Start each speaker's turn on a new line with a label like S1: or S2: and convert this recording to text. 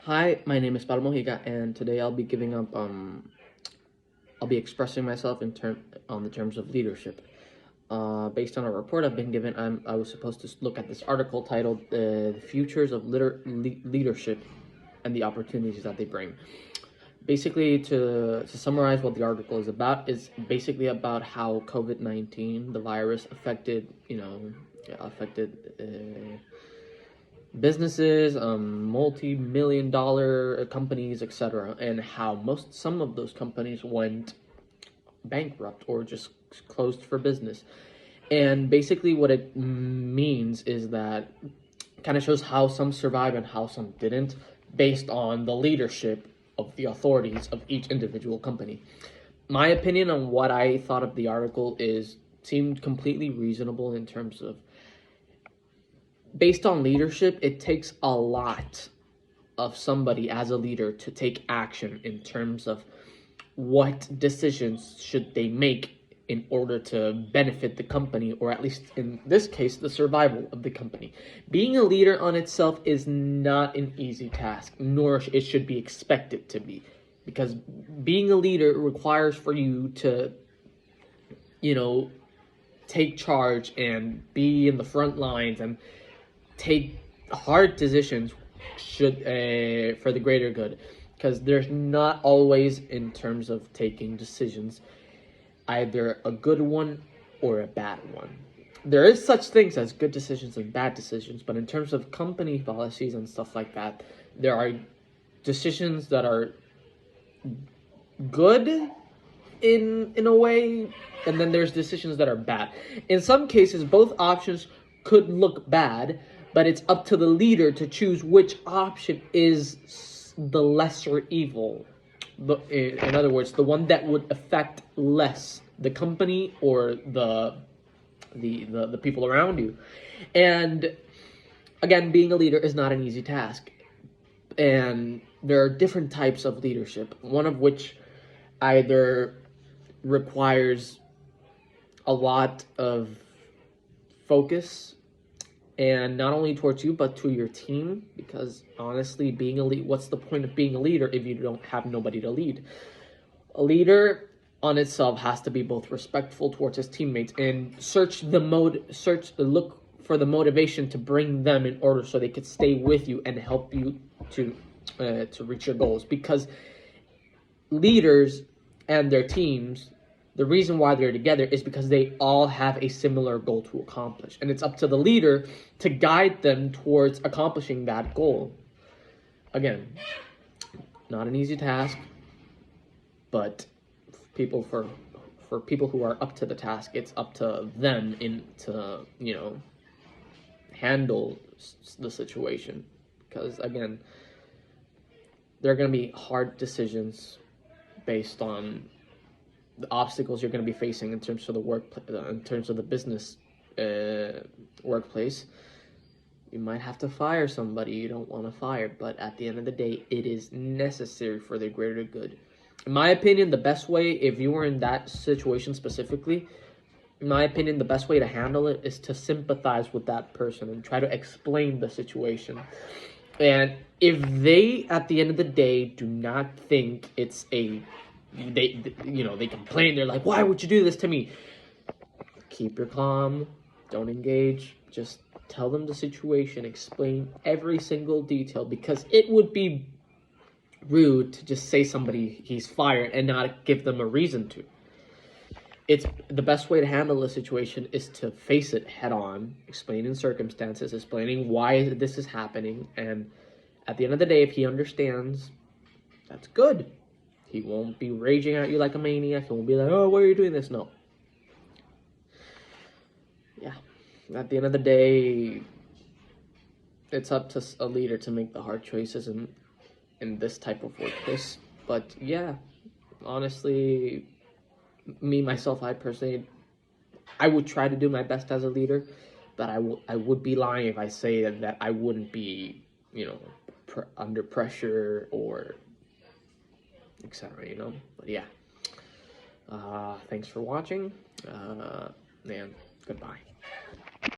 S1: Hi, my name is Pablo Mojica, and today I'll be expressing myself on the terms of leadership. Based on a report I've been given, I was supposed to look at this article titled "The Futures of Leadership and the Opportunities That They Bring." Basically, to summarize what the article is about, is basically about how COVID-19, the virus, affected businesses, multi-million dollar companies, etc., and how some of those companies went bankrupt or just closed for business. And basically, what it means is that kind of shows how some survived and how some didn't, based on the leadership of the authorities of each individual company. My opinion on what I thought of the article seemed completely reasonable in terms of, based on leadership, it takes a lot of somebody as a leader to take action in terms of what decisions should they make in order to benefit the company, or at least in this case, the survival of the company. Being a leader on itself is not an easy task, nor it should be expected to be, because being a leader requires for you to, take charge and be in the front lines and take hard decisions for the greater good, because there's not always, in terms of taking decisions, either a good one or a bad one. There is such things as good decisions and bad decisions, but in terms of company policies and stuff like that, there are decisions that are good in a way, and then there's decisions that are bad. In some cases, both options could look bad, but it's up to the leader to choose which option is the lesser evil. In other words, the one that would affect less the company or the people around you. And again, being a leader is not an easy task. And there are different types of leadership, one of which either requires a lot of focus, and not only towards you but to your team, because honestly, being a lead, what's the point of being a leader if you don't have nobody to lead? A leader on itself has to be both respectful towards his teammates and look for the motivation to bring them in order so they could stay with you and help you to reach your goals. Because leaders and their teams, the reason why they're together is because they all have a similar goal to accomplish. And it's up to the leader to guide them towards accomplishing that goal. Again, not an easy task, but for people who are up to the task, it's up to them to handle the situation. Because again, there are going to be hard decisions based on the obstacles you're going to be facing in terms of in terms of the business workplace. You might have to fire somebody you don't want to fire, but at the end of the day, it is necessary for the greater good. In my opinion, the best way, if you were in that situation specifically, in my opinion, the best way to handle it is to sympathize with that person and try to explain the situation. And if they, at the end of the day, do not think it's they complain, they're like, why would you do this to me? Keep your calm, don't engage, just tell them the situation, explain every single detail, because it would be rude to just say somebody he's fired and not give them a reason to. It's the best way to handle the situation is to face it head on, explaining circumstances, explaining why this is happening, and at the end of the day, if he understands, that's good. He won't be raging at you like a maniac. He won't be like, oh, why are you doing this? No. Yeah. At the end of the day, it's up to a leader to make the hard choices in this type of workplace. But yeah, honestly, I personally, I would try to do my best as a leader, but I would be lying if I say that I wouldn't be, under pressure or etc. But yeah, thanks for watching, and goodbye.